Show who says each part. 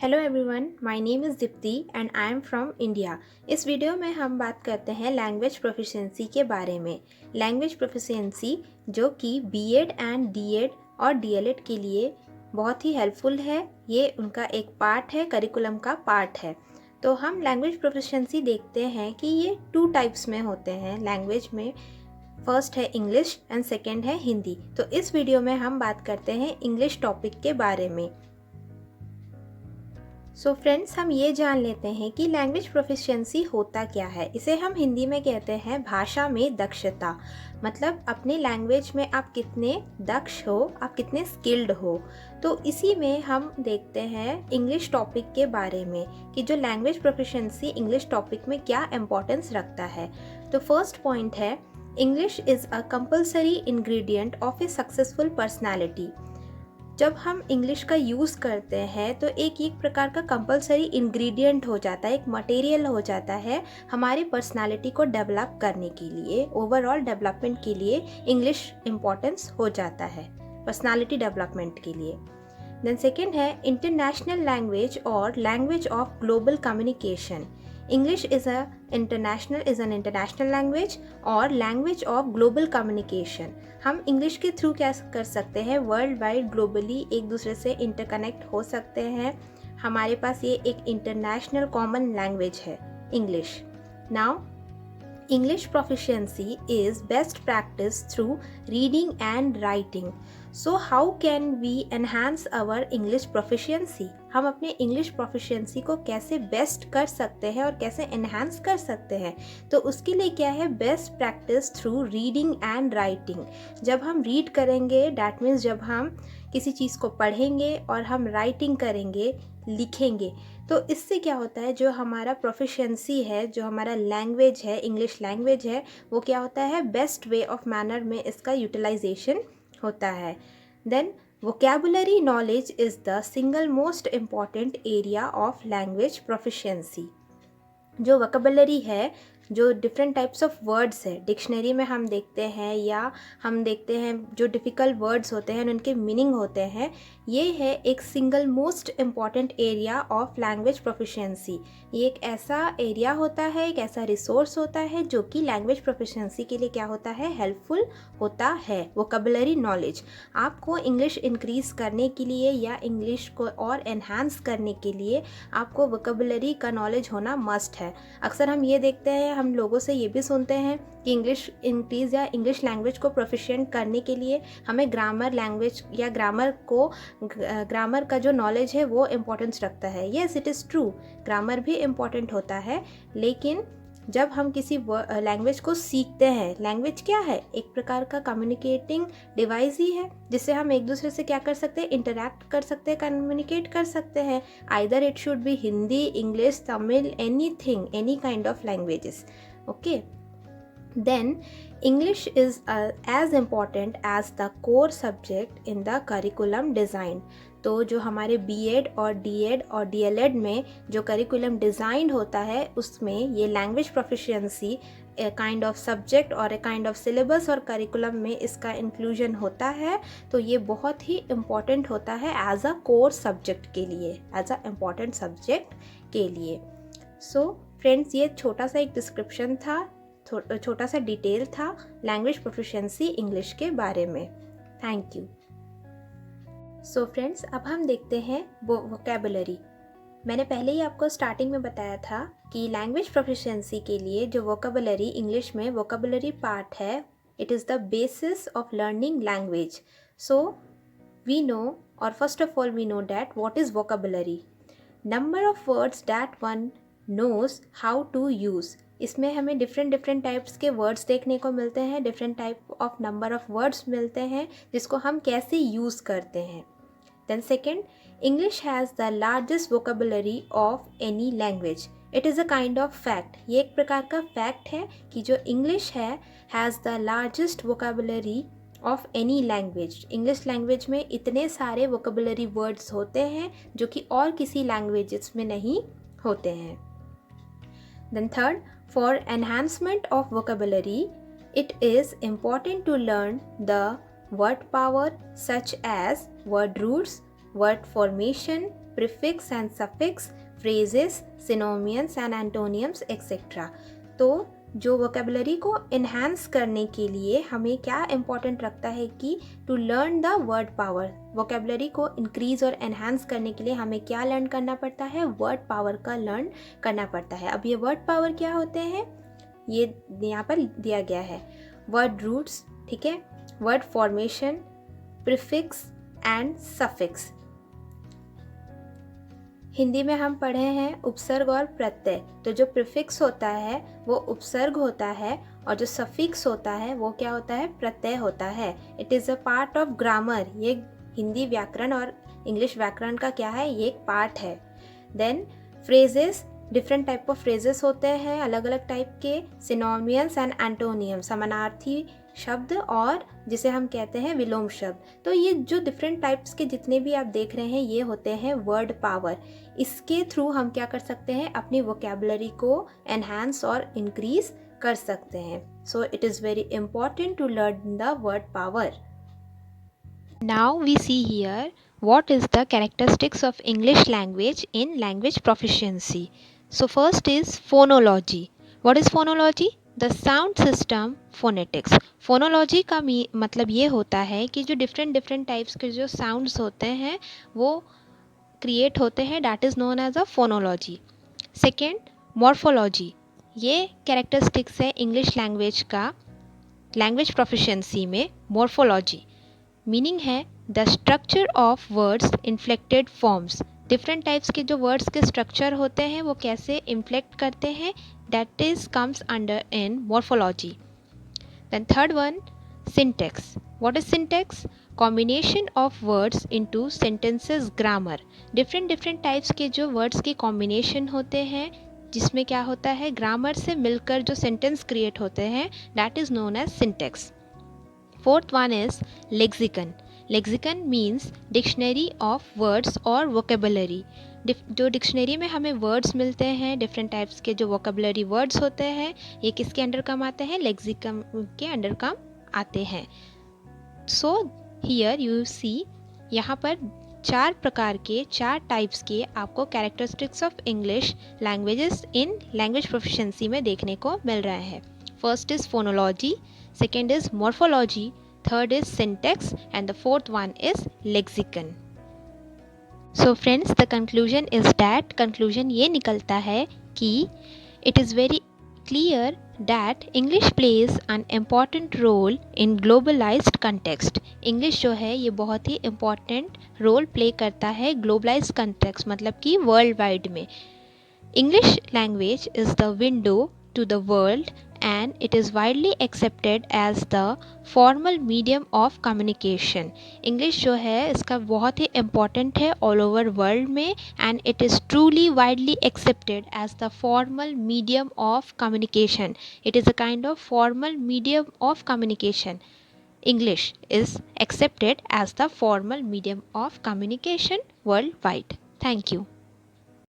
Speaker 1: Hello everyone, my name is Deepti and I am from India. इस video में हम बात करते हैं लैंग्वेज प्रोफिशिएंसी के बारे में। लैंग्वेज प्रोफिशिएंसी जो कि बीएड एंड डीएड और डीएलएड के लिए बहुत ही हेल्पफुल है। ये उनका एक पार्ट है, करिकुलम का पार्ट है। तो हम लैंग्वेज प्रोफिशिएंसी देखते हैं कि ये 2 टाइप्स में होते हैं लैंग्वेज में। फर्स्ट है इंग्लिश एंड सेकेंड है हिंदी। तो इस वीडियो में हम बात करते हैं इंग्लिश टॉपिक के बारे में। सो फ्रेंड्स, हम ये जान लेते हैं कि लैंग्वेज प्रोफिशिएंसी होता क्या है। इसे हम हिंदी में कहते हैं भाषा में दक्षता। मतलब अपने लैंग्वेज में आप कितने दक्ष हो, आप कितने स्किल्ड हो। तो इसी में हम देखते हैं इंग्लिश टॉपिक के बारे में कि जो लैंग्वेज प्रोफिशिएंसी इंग्लिश टॉपिक में क्या इम्पोर्टेंस रखता है। तो फर्स्ट पॉइंट है, English is a compulsory ingredient of A successful personality. जब हम इंग्लिश का यूज़ करते हैं तो एक प्रकार का कंपलसरी इंग्रेडिएंट हो जाता है, एक मटेरियल हो जाता है हमारी पर्सनालिटी को डेवलप करने के लिए, ओवरऑल डेवलपमेंट के लिए इंग्लिश इम्पोर्टेंस हो जाता है पर्सनालिटी डेवलपमेंट के लिए। देन सेकेंड है इंटरनेशनल लैंग्वेज और language of global communication. English is an international language और लैंग्वेज ऑफ ग्लोबल कम्युनिकेशन। हम इंग्लिश के थ्रू क्या कर सकते हैं, वर्ल्ड वाइड ग्लोबली एक दूसरे से इंटरकनेक्ट हो सकते हैं। हमारे पास ये एक इंटरनेशनल कॉमन लैंग्वेज है English. Now English proficiency is best practiced through reading and writing. So how can we enhance our English proficiency? हम अपने English proficiency को कैसे बेस्ट कर सकते हैं और कैसे enhance कर सकते हैं? तो उसके लिए क्या है, best practice through reading and writing. जब हम रीड करेंगे, डैट मीन्स जब हम किसी चीज़ को पढ़ेंगे और हम राइटिंग करेंगे, लिखेंगे, तो इससे क्या होता है, जो हमारा प्रोफिशिएंसी है, जो हमारा लैंग्वेज है, इंग्लिश लैंग्वेज है, वो क्या होता है, बेस्ट वे ऑफ मैनर में इसका यूटिलाइजेशन होता है। Then vocabulary knowledge is the single most important area of language proficiency. जो वोकैबुलरी है, जो डिफरेंट टाइप्स ऑफ वर्ड्स है, डिक्शनरी में हम देखते हैं या हम देखते हैं जो डिफ़िकल्ट वर्ड्स होते हैं उनके मीनिंग होते हैं, ये है एक single most important area of language proficiency. ये एक ऐसा एरिया होता है, एक ऐसा रिसोर्स होता है जो कि लैंग्वेज प्रोफिशिएंसी के लिए क्या होता है, हेल्पफुल होता है। वोकैबुलरी नॉलेज आपको इंग्लिश इंक्रीज़ करने के लिए या इंग्लिश को और एनहांस करने के लिए आपको वोकैबुलरी का नॉलेज होना मस्ट है। अक्सर हम ये देखते हैं, हम लोगों से ये भी सुनते हैं कि इंग्लिश इंक्रीज़ या इंग्लिश लैंग्वेज को प्रोफिशिएंट करने के लिए हमें ग्रामर लैंग्वेज या ग्रामर का जो नॉलेज है वो इम्पोर्टेंस रखता है। Yes, it is true, grammar भी इम्पोर्टेंट होता है, लेकिन जब हम किसी लैंग्वेज को सीखते हैं, लैंग्वेज क्या है, एक प्रकार का कम्युनिकेटिंग डिवाइस ही है जिससे हम एक दूसरे से क्या कर सकते हैं, इंटरैक्ट कर सकते हैं, कम्युनिकेट कर सकते हैं। Either it should be Hindi, English, Tamil, anything, any kind of languages. Okay, then English is as important as the core subject in the curriculum design। तो जो हमारे बीएड और डीएड और डीएलएड में जो करिकुलम डिज़ाइन होता है, उसमें ये language proficiency a kind of subject और ए काइंड ऑफ सिलेबस और करिकुलम में इसका इंक्लूजन होता है। तो ये बहुत ही इम्पॉर्टेंट होता है एज अ कोर सब्जेक्ट के लिए, एज अ इम्पॉर्टेंट सब्जेक्ट के लिए। सो फ्रेंड्स, ये छोटा सा एक डिस्क्रिप्शन था, छोटा सा डिटेल था लैंग्वेज प्रोफिशिएंसी इंग्लिश के बारे में। Thank you. सो फ्रेंड्स, अब हम देखते हैं वोकैबुलरी। मैंने पहले ही आपको स्टार्टिंग में बताया था कि लैंग्वेज प्रोफिशिएंसी के लिए जो वोकैबुलरी इंग्लिश में वोकैबुलरी पार्ट है, it is the basis of learning language. So we know, और first of all we know that what is vocabulary, number of words that one knows how to use. इसमें हमें different types के words देखने को मिलते हैं, different type of number of words मिलते हैं जिसको हम कैसे यूज़ करते हैं। Then second, English has the largest vocabulary of any language. It is a kind of fact. ये एक प्रकार का फैक्ट है कि जो इंग्लिश है has the largest vocabulary of any language. English language में इतने सारे वोकैबुलरी वर्ड्स होते हैं जो कि और किसी लैंग्वेजेस में नहीं होते हैं। Then third, for enhancement of vocabulary, it is important to learn the word power such as word roots, word formation, prefix and suffix, phrases, synonyms and एंटोनियम्स etcetera. तो जो वोकेबलरी को इन्हांस करने के लिए हमें क्या इम्पोर्टेंट रखता है कि to learn the word power. Vocabulary को इंक्रीज और एनहांस करने के लिए हमें क्या लर्न करना पड़ता है, वर्ड पावर का लर्न करना पड़ता है। अब ये वर्ड पावर क्या होते हैं, ये यहाँ पर दिया गया है। वर्ड रूट्स, ठीक है, word formation, prefix and suffix. Hindi में हम पढ़े हैं उपसर्ग और प्रत्यय। तो जो प्रीफिक्स होता है वो उपसर्ग होता है और जो सफिक्स होता है वो क्या होता है, प्रत्यय होता है। It is a part of grammar. ये हिंदी व्याकरण और इंग्लिश व्याकरण का क्या है, ये एक पार्ट है। Then phrases, different type of phrases होते हैं, अलग अलग टाइप के। सिनोनिम्स एंड एंटोनियम्स, समानार्थी शब्द और जिसे हम कहते हैं विलोम शब्द। तो ये जो डिफरेंट टाइप्स के जितने भी आप देख रहे हैं ये होते हैं वर्ड पावर। इसके थ्रू हम क्या कर सकते हैं, अपनी वोकेबलरी को एनहांस और इंक्रीज कर सकते हैं। So it is very important to learn the word power. Now we see here what is the characteristics of English language in language proficiency. So first is phonology. What is phonology? The sound system phonetics. Phonology का मतलब ये होता है कि जो different types के जो sounds होते हैं वो create होते हैं, that is known as a phonology. Second, morphology. ये characteristics है English language का language proficiency में morphology. मीनिंग है the structure of words inflicted forms. Different types के जो वर्ड्स के स्ट्रक्चर होते हैं वो कैसे इन्फ्लेक्ट करते हैं, that is comes under in morphology. Then third one, syntax. What is syntax? Combination of words into sentences grammar. Different types के जो वर्ड्स के कॉम्बिनेशन होते हैं जिसमें क्या होता है, ग्रामर से मिलकर जो सेंटेंस क्रिएट होते हैं, that is known as syntax. Fourth one is lexicon. Lexicon means dictionary of words or vocabulary. जो डिक्शनरी में हमें वर्ड्स मिलते हैं, डिफरेंट टाइप्स के जो वोकेबलरी वर्ड्स होते हैं, ये किसके अंडर काम आते हैं, लेक्सिकन के अंडर काम आते हैं। सो हियर यू सी, यहाँ पर चार प्रकार के, चार टाइप्स के आपको characteristics of English languages in language proficiency में देखने को मिल रहे हैं। First is phonology, second is morphology, third is syntax and the fourth one is lexicon. So friends, the conclusion is that conclusion ये निकलता है कि it is very clear that English plays an important role in globalized context. English जो है ये बहुत ही important role play करता है globalized context, मतलब कि world wide में। English language is the window to the world and it is widely accepted as the formal medium of communication. English जो है इसका बहुत ही important है all over world में and it is truly widely accepted as the formal medium of communication. It is a kind of formal medium of communication. English is accepted as the formal medium of communication worldwide. Thank you.